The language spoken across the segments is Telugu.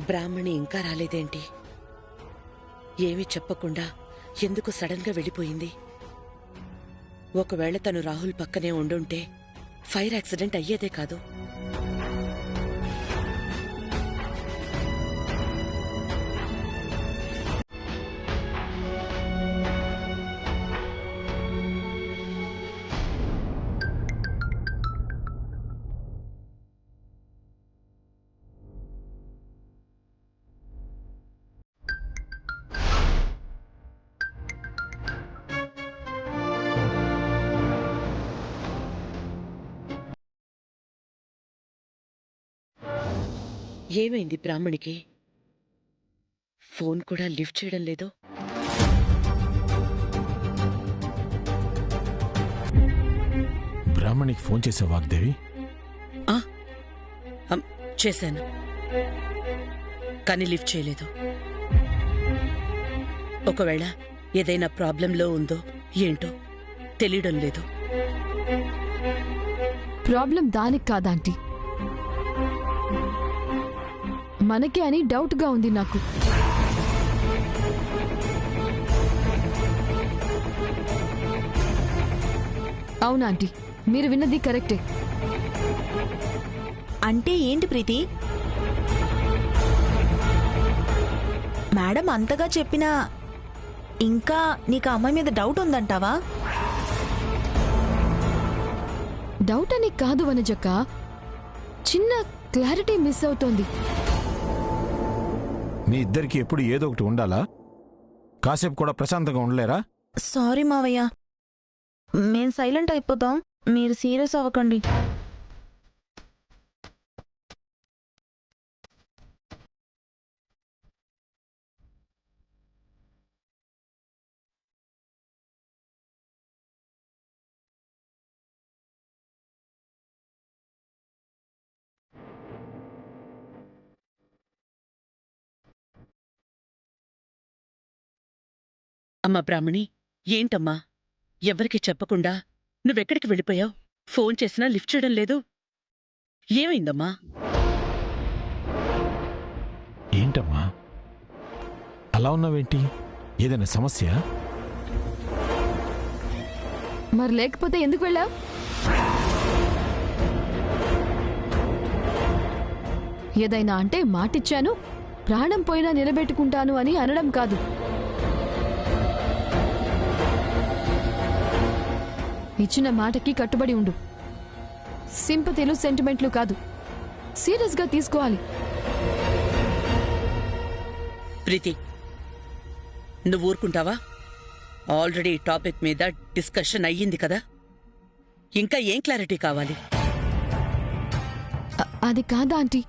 బ్రాహ్మణి ఇంకా రాలేదేంటి? ఏమీ చెప్పకుండా ఎందుకు సడన్ గా వెళ్ళిపోయింది? ఒకవేళ తను రాహుల్ పక్కనే ఉండుంటే ఫైర్ యాక్సిడెంట్ అయ్యేదే కాదు. ఏమైంది బ్రాహ్మణికి? ఫోన్ కూడా లిఫ్ట్ చేయడం లేదు. బ్రాహ్మణికి ఫోన్ చేసే వాగ్దేవి? చేశాను, కానీ లిఫ్ట్ చేయలేదు. ఒకవేళ ఏదైనా ప్రాబ్లంలో ఉందో ఏంటో తెలియడం లేదు. ప్రాబ్లం దానికి కాదాంటీ, మనకే అని డౌట్గా ఉంది నాకు. అవునా ఆంటీ, మీరు విన్నది కరెక్టే. అంటే ఏంటి ప్రీతి? మేడం అంతగా చెప్పినా ఇంకా నీకు ఆ అమ్మాయి మీద డౌట్ ఉందంటావా? డౌట్ అని కాదు వనజక్క, చిన్న క్లారిటీ మిస్ అవుతోంది. మీ ఇద్దరికి ఎప్పుడు ఏదో ఒకటి ఉండాలా? కాసేపు కూడా ప్రశాంతంగా ఉండలేరా? సారీ మావయ్య, మేం సైలెంట్ అయిపోతాం, మీరు సీరియస్ అవ్వకండి. అమ్మా బ్రాహ్మణి, ఏంటమ్మా ఎవరికి చెప్పకుండా నువ్వెక్కడికి వెళ్ళిపోయావు? ఫోన్ చేసినా లిఫ్ట్ చేయడం లేదు. ఏమైందమ్మా? ఏంటమ్మా అలా ఉన్నావేంటి? ఏదైనా సమస్య? మరి లేకపోతే ఎందుకు వెళ్ళావు? ఏదైనా అంటే మాటిచ్చాను, ప్రాణం పోయినా నిలబెట్టుకుంటాను అని అనడం కాదు. ఇచ్చిన మాటకి కట్టుబడి ఉండు. సింపతిలు సెంటిమెంట్లు కాదు, సీరియస్గా తీసుకోవాలి. ప్రీతి, నువ్వు ఊరుకుంటావా? ఆల్రెడీ టాపిక్ మీద డిస్కషన్ అయ్యింది కదా, ఇంకా ఏం క్లారిటీ కావాలి? అది కాదా ఆంటీ,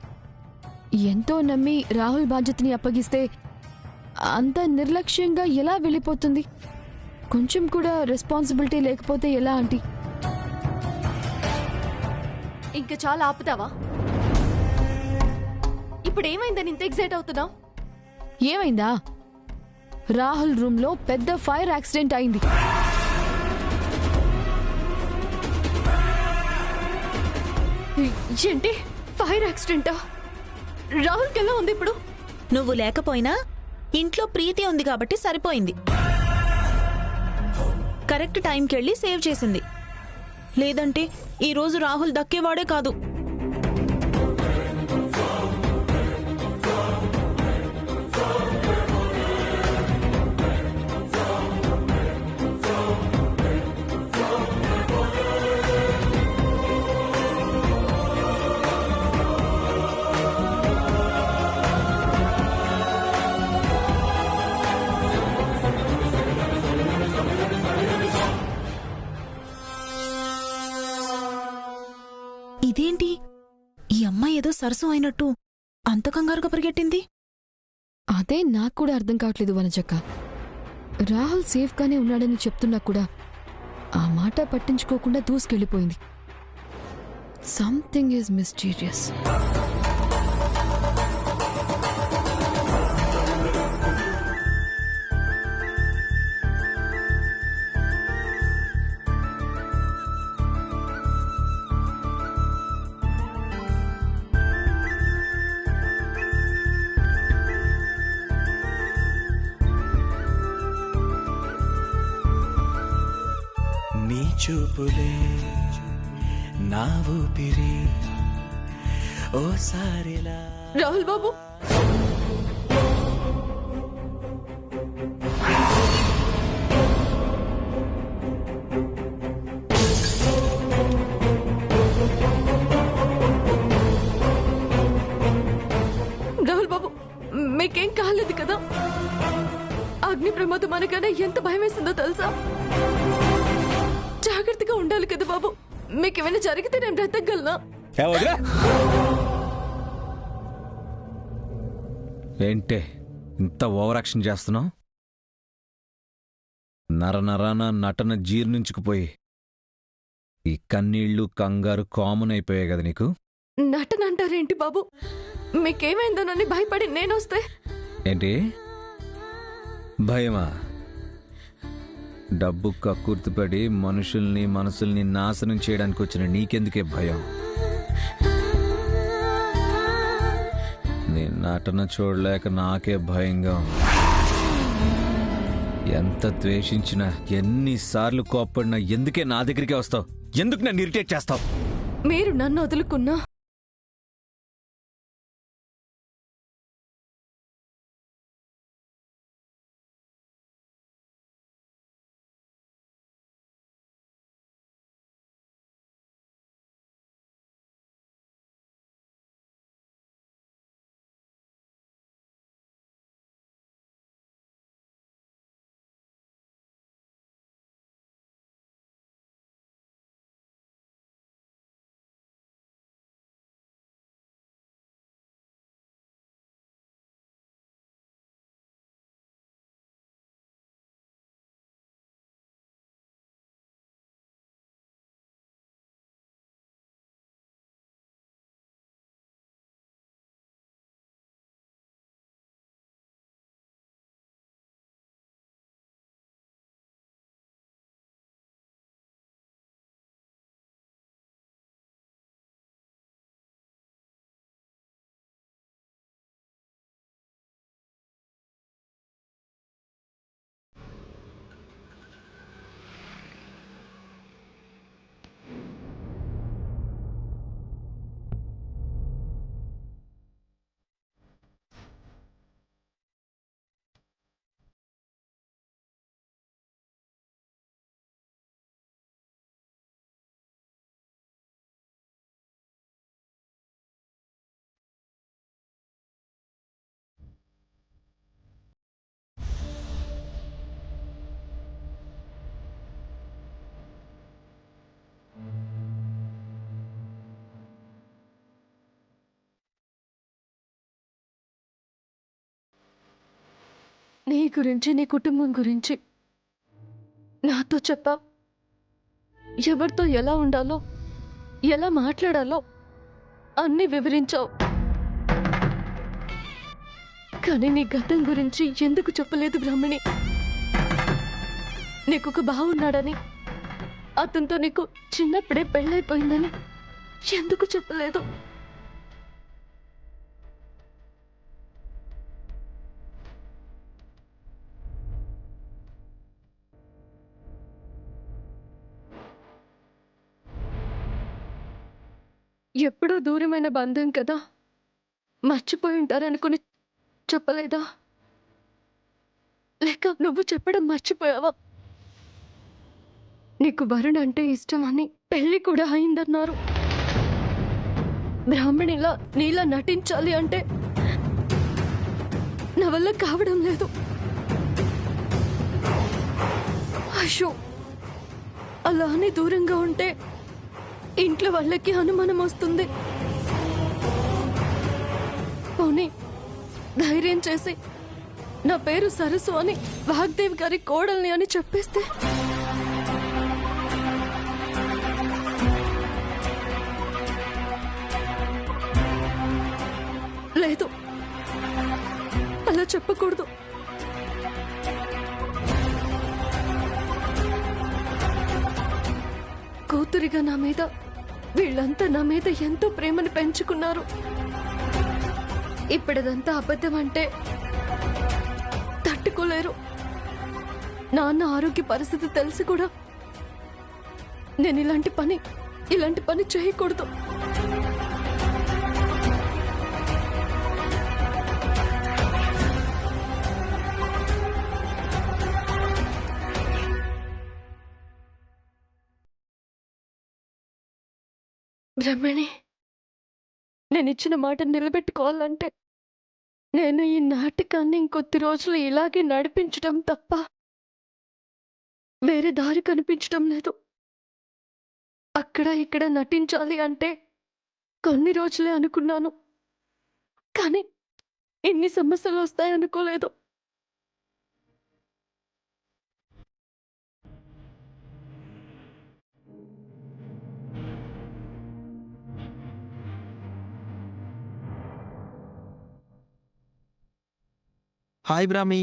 ఎంతో నమ్మి రాహుల్ బాధ్యతని అప్పగిస్తే అంత నిర్లక్ష్యంగా ఎలా వెళ్ళిపోతుంది? కొంచెం కూడా రెస్పాన్సిబిలిటీ లేకపోతే ఎలా ఆంటీ? ఇంకా చాలా ఆపుతావా? ఇప్పుడు ఏమైందని ఇంత ఎగ్జైట్ అవుతున్నావు? ఏమైందా? రాహుల్ రూమ్ లో పెద్ద ఫైర్ యాక్సిడెంట్ అయింది. ఏంటి, ఫైర్ యాక్సిడెంటా? రాహుల్కి ఎలా ఉంది ఇప్పుడు? నువ్వు లేకపోయినా ఇంట్లో ప్రీతి ఉంది కాబట్టి సరిపోయింది. కరెక్ట్ టైంకి వెళ్ళి సేవ్ చేసింది, లేదంటే ఈరోజు రాహుల్ దక్కేవాడే కాదు. ఇదేంటి, ఈ అమ్మాయి ఏదో సరసం అయినట్టు అంత కంగారుగా పరిగెట్టింది? అదే నాకు కూడా అర్థం కావట్లేదు వనజక్క. రాహుల్ సేఫ్గానే ఉన్నాడని చెప్తున్నా కూడా ఆ మాట పట్టించుకోకుండా దూసుకెళ్ళిపోయింది. Something is mysterious. చూపులే నా ఊపిరి ఓసారిలా రాహుల్ బాబు రాహుల్ బాబు మీకేం కాలేదు కదా? అగ్ని ప్రమాదం అనగానే ఎంత భయం వేసిందో తెలుసా? జాగ్రత్తగా ఉండాలి కదా బాబు. మీకేమైనా జరిగితే నేను బ్రతకగలనా? ఏంటే ఇంత ఓవర్ యాక్షన్ చేస్తున్నావు? నరనరాన నటన జీర్ణించుకుపోయి ఈ కన్నీళ్లు కంగారు కామన్ అయిపోయాయి కదా నీకు. నటన అంటారేంటి బాబు? మీకేమైందోనని భయపడి నేనొస్తే ఏంటి భయమా? డబ్బు కక్కుర్తిపడి మనుషుల్ని మనసుల్ని నాశనం చేయడానికి వచ్చిన నీకెందుకే భయం? నీ నటన చూడలేక నాకే భయంగా ఉంది. ఎంత ద్వేషించినా ఎన్నిసార్లు కోప్పడినా ఎందుకే నా దగ్గరికే వస్తావు? ఎందుకు నన్ను ఇరిటేట్ చేస్తావు? మీరు నన్ను వదులుకున్నా నీ గురించి, నీ కుటుంబం గురించి నాతో చెప్పావు. ఎవరితో ఎలా ఉండాలో, ఎలా మాట్లాడాలో అన్నీ వివరించావు. కానీ నీ గతం గురించి ఎందుకు చెప్పలేదు బ్రాహ్మణి? నీకొక బావున్నాడని, అతనితో నీకు చిన్నప్పుడే పెళ్ళైపోయిందని ఎందుకు చెప్పలేదు? ఎప్పుడో దూరమైన బంధం కదా, మర్చిపోయి ఉంటారనుకుని చెప్పలేదా? లేక నువ్వు చెప్పడం మర్చిపోయావా? నీకు వరుణ్ అంటే ఇష్టం అని పెళ్లి కూడా అయిందన్నారు. బ్రాహ్మణిలా నీలా నటించాలి అంటే నా వల్ల కావడం లేదు. అయ్యో, అలా అని దూరంగా ఉంటే ఇంట్లో వాళ్ళకి అనుమానం వస్తుంది. పోనీ ధైర్యం చేసి నా పేరు సరస్సు అని వాగ్దేవి గారి కోడల్ని అని చెప్పేస్తే లేదు, అలా చెప్పకూడదు. కూతురిగా నా మీద వీళ్ళంతా నా మీద ఎంతో ప్రేమను పెంచుకున్నారు. ఇప్పుడదంతా అబద్ధం అంటే తట్టుకోలేరు. నాన్న ఆరోగ్య పరిస్థితి తెలిసి కూడా నేను ఇలాంటి పని చేయకూడదు. బ్రహ్మణి, నేను ఇచ్చిన మాట నిలబెట్టుకోవాలంటే నేను ఈ నాటకాన్ని ఇంకొద్ది రోజులు ఇలాగే నడిపించడం తప్ప వేరే దారి కనిపించడం లేదు. అక్కడ ఇక్కడ నటించాలి అంటే కొన్ని రోజులే అనుకున్నాను, కానీ ఎన్ని సమస్యలు వస్తాయనుకోలేదు. హాయ్ బ్రాహ్మి.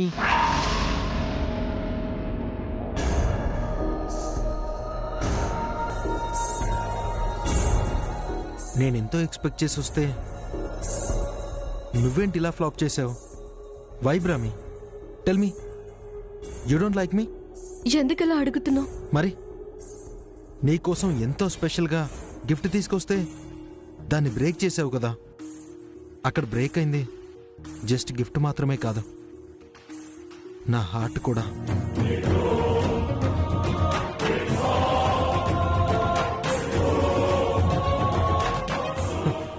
నేనెంతో ఎక్స్పెక్ట్ చేసి వస్తే నువ్వేంటి ఇలా ఫ్లాప్ చేసావు? Why Brahmi? Tell me, you don't like me? ఎందుకలా అడుగుతున్నావు? మరి నీకోసం ఎంతో స్పెషల్గా గిఫ్ట్ తీసుకొస్తే దాన్ని బ్రేక్ చేసావు కదా. అక్కడ బ్రేక్ అయింది జస్ట్ గిఫ్ట్ మాత్రమే కాదు, నా హార్ట్ కూడా.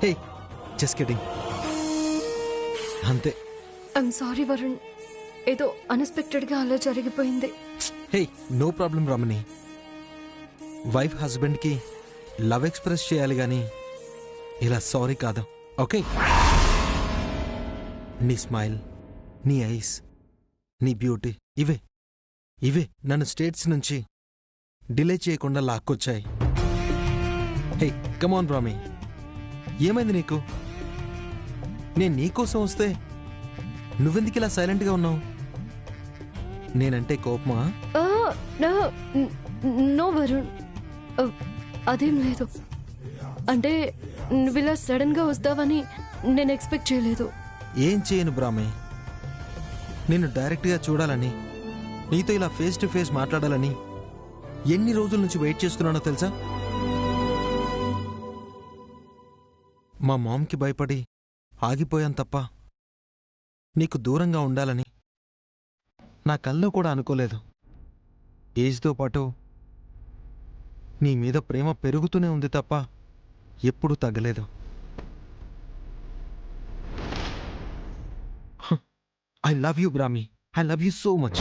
హే, జస్ట్ కిడింగ్. అంతే. ఐఎమ్ సారీ వరుణ్, ఏదో అన్ఎక్స్పెక్టెడ్గా అలా జరిగిపోయింది. హే, నో ప్రాబ్లం రమణి. వైఫ్ హస్బెండ్కి లవ్ ఎక్స్ప్రెస్ చేయాలి కానీ ఇలా సారీ కాదు, ఓకే? నీ స్మైల్, నీ ఐస్, నీ బ్యూటీ, ఇవే నన్ను స్టేట్స్ నుంచి డిలే చేయకుండా లాక్కొచ్చాయి. హే, కమాన్ బ్రాహ్మి, ఏమైంది నీకు? నేను నీకోసం వస్తే నువ్వెందుకు ఇలా సైలెంట్గా ఉన్నావు? నేనంటే కోపమా? నో వరుణ్, అదేం లేదు. అంటే నువ్వు ఇలా సడన్గా వస్తావని నేను ఎక్స్పెక్ట్ చేయలేదు. ఏం చేయను బ్రాహ్మి, నిన్ను డైరెక్ట్గా చూడాలని, నీతో ఇలా ఫేస్ టు ఫేస్ మాట్లాడాలని ఎన్ని రోజుల నుంచి వెయిట్ చేస్తున్నానో తెలుసా? మా మామ్కి భయపడి ఆగిపోయాను తప్ప నీకు దూరంగా ఉండాలని నా కల్లో కూడా అనుకోలేదు. ఏజ్తో పాటు నీ మీద ప్రేమ పెరుగుతూనే ఉంది తప్ప ఎప్పుడూ తగ్గలేదు. I love you, Brahmi. I love you so much.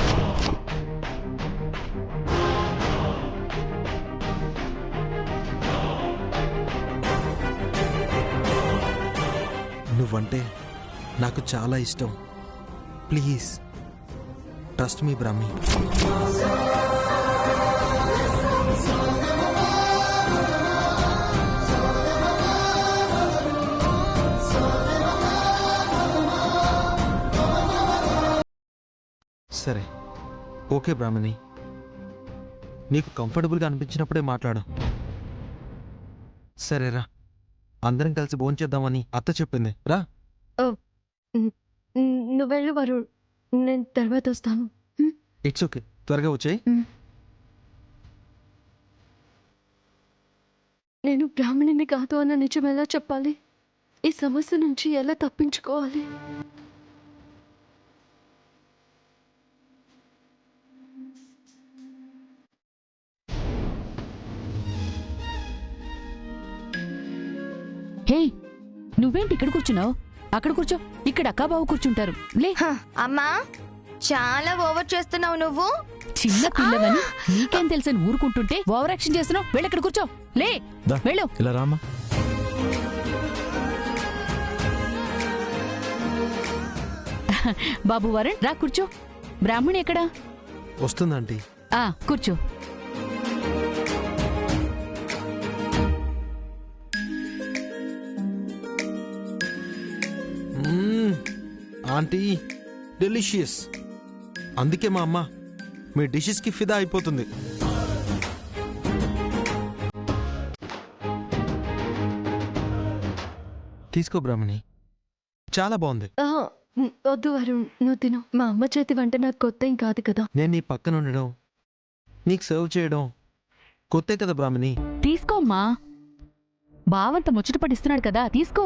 నువ్వంటే నాకు చాలా ఇష్టం. ప్లీజ్ ట్రస్ట్ మీ బ్రాహ్మి. సరే, ఓకే బ్రాహ్మణి, నీకు కంఫర్టబుల్గా అనిపించినప్పుడే మాట్లాడు. సరేరా, అందరం కలిసి భోంచేద్దామని అత్త చెప్పింది, రా. నువ్వు వెళ్ళు వరుణ్, నేను తర్వాత వస్తాను. ఇట్స్ ఓకే, త్వరగా వచ్చేయి. నేను బ్రాహ్మణిని కాదు అన్న నిజం ఎలా చెప్పాలి? ఈ సమస్య నుంచి ఎలా తప్పించుకోవాలి? హే, నువ్వేంటి ఇక్కడ కూర్చున్నావు? అక్కడ కూర్చో, ఇక్కడ అక్కా బావ కూర్చుంటారు. లే. అమ్మా, చాలా ఓవర్ చేస్తున్నావు నువ్వు. చిన్న పిల్లవని నీకేం తెలుసని ఊరుకుంటుంటే ఓవర్ యాక్షన్ చేస్తున్నావు. వెళ్ళి ఇక్కడ కూర్చో. లే, వెళ్ళు. ఇలా రామా. బాబు వరుణ్, రా కూర్చో. బ్రాహ్మణి ఎక్కడా? వస్తుందంటీ. కూర్చో. Aunty, delicious. అందుకే మా అమ్మ మీ డిషెస్కి ఫిదా అయిపోతుంది. తీసుకో బ్రాహ్మణి, చాలా బాగుంది. వద్దు వరుణ్, నువ్వు తిను. మా అమ్మ చేతి వంట నాకు కొత్త ఏం కాదు కదా. నేను నీ పక్కన ఉండడం, నీకు సర్వ్ చేయడం కొత్తే కదా బ్రాహ్మణి. తీసుకోమ్మా. బావంత ముచ్చట పడిస్తున్నాడు కదా, తీసుకో.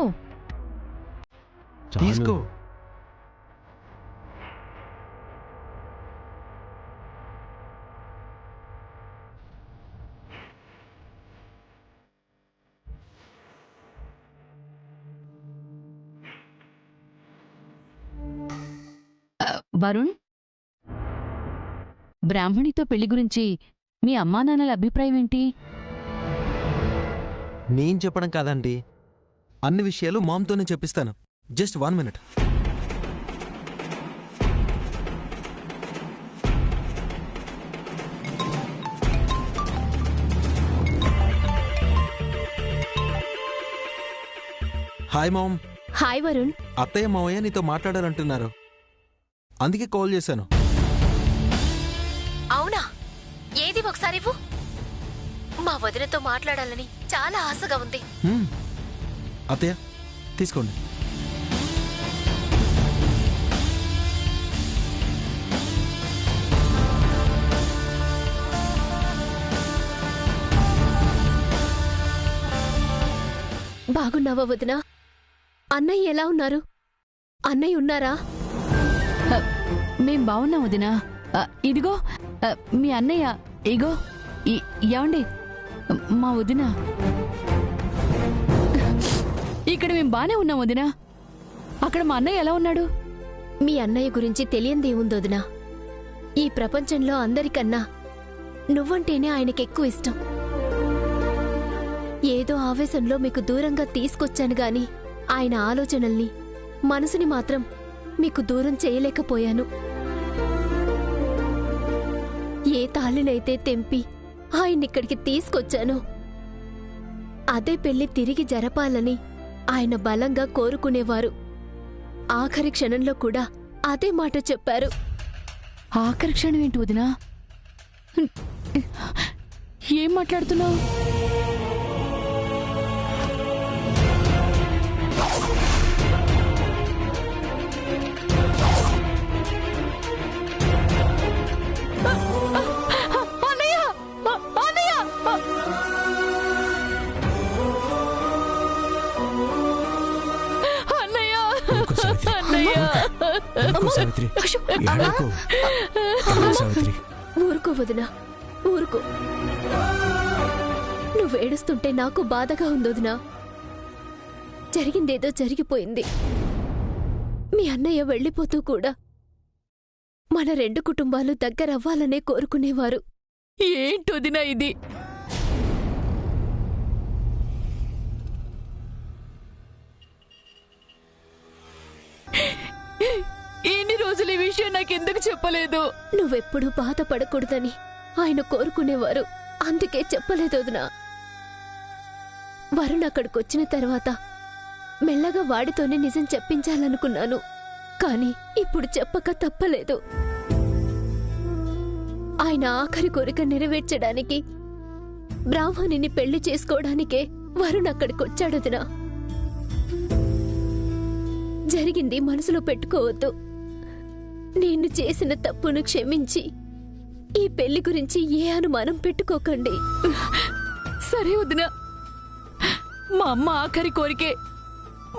తీసుకో. వరుణ్, బ్రాహ్మణితో పెళ్లి గురించి మీ అమ్మా నాన్నల అభిప్రాయం ఏంటి? నేను చెప్పడం కాదండి, అన్ని విషయాలు మామ్తోనే చెప్పిస్తాను. Just 1 minute. Hi mom. Hi Varun. అత్తయ్య మావయ్య నీతో మాట్లాడాలంటున్నారు, అందుకే కాల్ చేశాను. అవునా? ఏది ఒకసారి ఇవ్వు. మా వదినతో మాట్లాడాలని చాలా ఆశగా ఉంది. అత్తయ్య తీసుకోండి. బాగున్నావా వదిన? అన్నయ్య ఎలా ఉన్నారు? అన్నయ్య ఉన్నారా? మేం బాగున్నాం వదినా. ఇదిగో మీ అన్నయ్య. ఇగో ఏమండి, మా వదిన. ఇక్కడ మేం బానే ఉన్నాం వదినా. అక్కడ మా అన్నయ్య ఎలా ఉన్నాడు? మీ అన్నయ్య గురించి తెలియందేముంది వదినా. ఈ ప్రపంచంలో అందరికన్నా నువ్వంటేనే ఆయనకెక్కువ ఇష్టం. ఏదో ఆవేశంలో మీకు దూరంగా తీసుకొచ్చాను గాని ఆయన ఆలోచనల్ని, మనసుని మాత్రం మీకు దూరం చేయలేకపోయాను. ఏ తాళినైతే తెంపి ఆయన్నిక్కడికి తీసుకొచ్చానో అదే పెళ్లి తిరిగి జరపాలని ఆయన బలంగా కోరుకునేవారు. ఆఖరి క్షణంలో కూడా అదే మాట చెప్పారు. ఆఖరి క్షణం ఏంటి వదినా? ఏం మాట్లాడుతున్నావు? ఊరుకో వదినా, ఊరుకో. నువ్వేడుస్తుంటే నాకు బాధగా ఉందొదినా. జరిగిందేదో జరిగిపోయింది. మీ అన్నయ్య వెళ్ళిపోతూ కూడా మన 2 కుటుంబాలు దగ్గరవ్వాలనే కోరుకునేవారు. ఏంటొదినా ఇది? ఇన్ని రోజులు ఈ విషయం నాకెందుకు చెప్పలేదు? నువ్వెప్పుడూ బాధపడకూడదని ఆయన కోరుకునేవారు, అందుకే చెప్పలేదొదినా. వరుణ్ అక్కడికొచ్చిన తర్వాత మెల్లగా వాడితోనే నిజం చెప్పించాలనుకున్నాను, కాని ఇప్పుడు చెప్పక తప్పలేదు. ఆయన ఆఖరి కోరిక నెరవేర్చడానికి, బ్రాహ్మణిని పెళ్లి చేసుకోవడానికే వరుణ్ అక్కడికొచ్చాడొదినా. జరిగింది మనసులో పెట్టుకోవద్దు. నేను చేసిన తప్పును క్షమించి ఈ పెళ్లి గురించి ఏ అనుమానం పెట్టుకోకండి. సరే వదినా, మా అమ్మ ఆఖరి కోరికే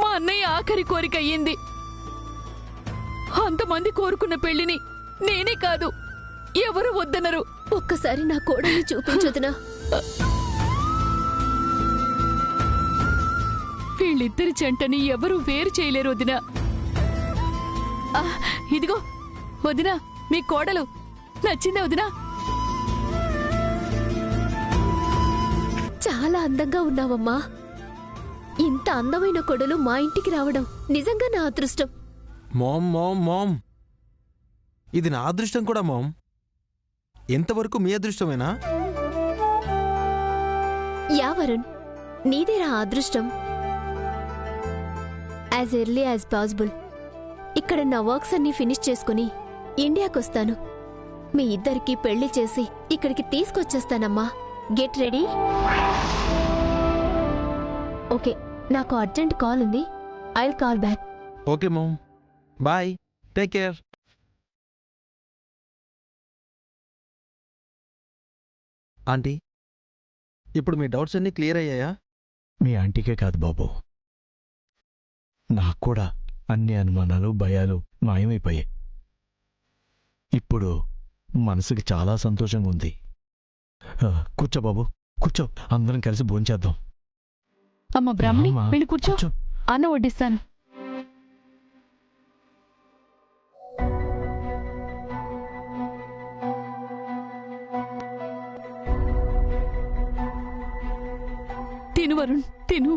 మా అన్నయ్య ఆఖరి కోరిక అయ్యింది. అంతమంది కోరుకున్న పెళ్లిని నేనే కాదు, ఎవరు వద్దనరు. ఒక్కసారి నా కోడల్ని చూపించొదినా. వీళ్ళిద్దరి జంటని ఎవరు వేరు చేయలేరు వదినా. ఇదిగో వదినా, మీ కోడలు నచ్చిందా వదినా? చాలా అందంగా ఉన్నావమ్మా. ఇంత అందమైన కొడలు మా ఇంటికి రావడం నిజంగా నా అదృష్టం. మామ్ మామ్ మామ్, ఇది నా అదృష్టం కూడా మామ్. ఎంతవరకు మీ అదృష్టమేనా? యా వరుణ్, నీదేరా అదృష్టం. యాజ్ ఎర్లీ యాజ్ పాసిబుల్ ఇక్కడ నా వర్క్స్ అన్ని ఫినిష్ చేసుకుని ఇండియాకొస్తాను. మీ ఇద్దరికి పెళ్లి చేసి ఇక్కడికి తీసుకొచ్చేస్తానమ్మా. Get ready. ఓకే, నాకు అర్జెంట్ కాల్ ఉంది. I will call back. Okay mom, bye, take care. Aunty, ఇప్పుడు మీ డౌట్స్ అన్నీ క్లియర్ అయ్యాయా? మీ ఆంటీకే కాదు బాబు, నాకు కూడా అన్ని అనుమానాలు భయాలు మాయమైపోయాయి. ఇప్పుడు మనసుకి చాలా సంతోషంగా ఉంది. కూర్చో బాబు, కూర్చో, అందరం కలిసి భోంచేద్దాం. అమ్మ బ్రాహ్మణి, అమ్మా, వెళ్ళి కూర్చో, కూర్చో. అన్నం వడ్డిస్తాను. తిను వరుణ్, తిను.